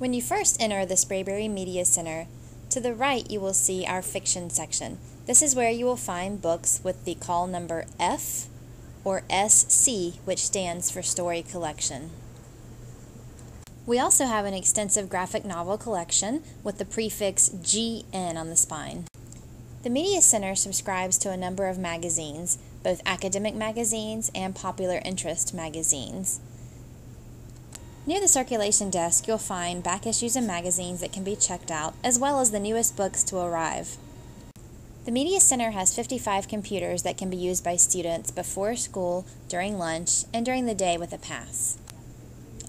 When you first enter the Sprayberry Media Center, to the right you will see our fiction section. This is where you will find books with the call number F or SC, which stands for Story Collection. We also have an extensive graphic novel collection with the prefix GN on the spine. The Media Center subscribes to a number of magazines, both academic magazines and popular interest magazines. Near the circulation desk, you'll find back issues of magazines that can be checked out, as well as the newest books to arrive. The Media Center has 55 computers that can be used by students before school, during lunch, and during the day with a pass.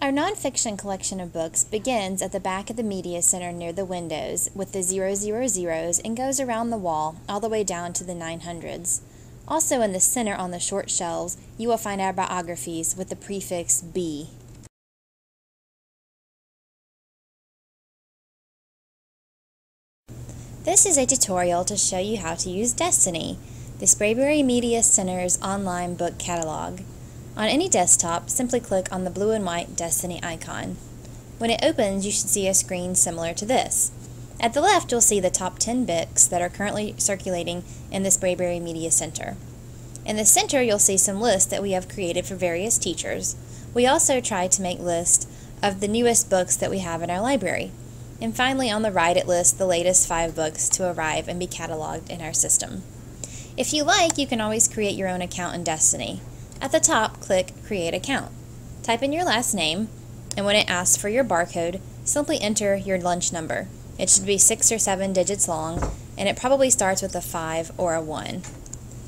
Our nonfiction collection of books begins at the back of the Media Center near the windows with the 000s and goes around the wall all the way down to the 900s. Also in the center on the short shelves, you will find our biographies with the prefix B. This is a tutorial to show you how to use Destiny, the Sprayberry Media Center's online book catalog. On any desktop, simply click on the blue and white Destiny icon. When it opens, you should see a screen similar to this. At the left, you'll see the top 10 books that are currently circulating in the Sprayberry Media Center. In the center, you'll see some lists that we have created for various teachers. We also try to make lists of the newest books that we have in our library. And finally, on the right, it lists the latest 5 books to arrive and be cataloged in our system. If you like, you can always create your own account in Destiny. At the top, click Create Account. Type in your last name, and when it asks for your barcode, simply enter your lunch number. It should be 6 or 7 digits long, and it probably starts with a 5 or a 1.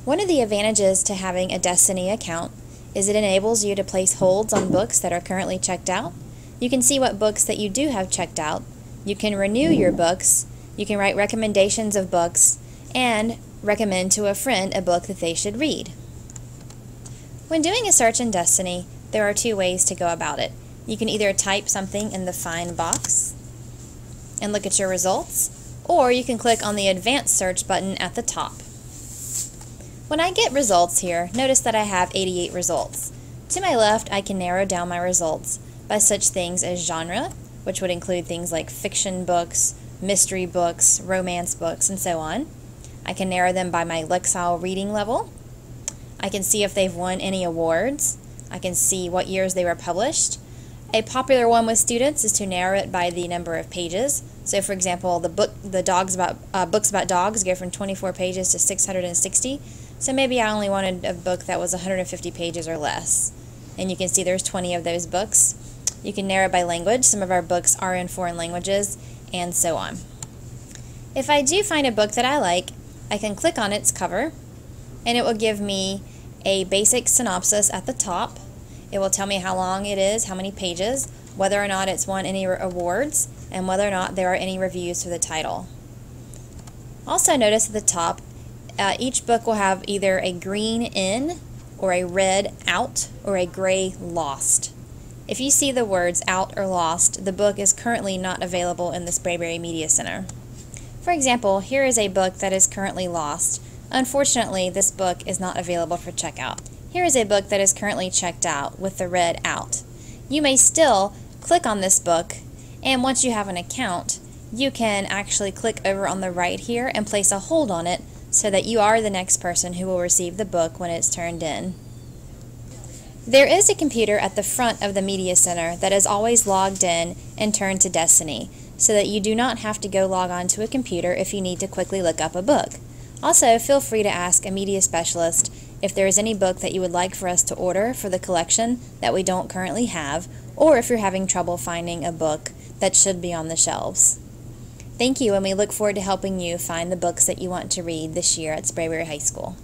One of the advantages to having a Destiny account is it enables you to place holds on books that are currently checked out. You can see what books that you do have checked out. You can renew your books, you can write recommendations of books, and recommend to a friend a book that they should read. When doing a search in Destiny, there are 2 ways to go about it. You can either type something in the Find box and look at your results, or you can click on the Advanced Search button at the top. When I get results here, notice that I have 88 results. To my left, I can narrow down my results by such things as genre, which would include things like fiction books, mystery books, romance books, and so on. I can narrow them by my Lexile reading level. I can see if they've won any awards. I can see what years they were published. A popular one with students is to narrow it by the number of pages. So for example, books about dogs go from 24 pages to 660. So maybe I only wanted a book that was 150 pages or less. And you can see there's 20 of those books. You can narrow by language. Some of our books are in foreign languages, and so on. If I do find a book that I like, I can click on its cover, and it will give me a basic synopsis at the top. It will tell me how long it is, how many pages, whether or not it's won any awards, and whether or not there are any reviews for the title. Also notice at the top, each book will have either a green in, or a red out, or a gray lost. If you see the words out or lost, the book is currently not available in the Sprayberry Media Center. For example, here is a book that is currently lost. Unfortunately, this book is not available for checkout. Here is a book that is currently checked out with the red out. You may still click on this book, and once you have an account, you can actually click over on the right here and place a hold on it so that you are the next person who will receive the book when it's turned in. There is a computer at the front of the Media Center that is always logged in and turned to Destiny, so that you do not have to go log on to a computer if you need to quickly look up a book. Also, feel free to ask a media specialist if there is any book that you would like for us to order for the collection that we don't currently have, or if you're having trouble finding a book that should be on the shelves. Thank you, and we look forward to helping you find the books that you want to read this year at Sprayberry High School.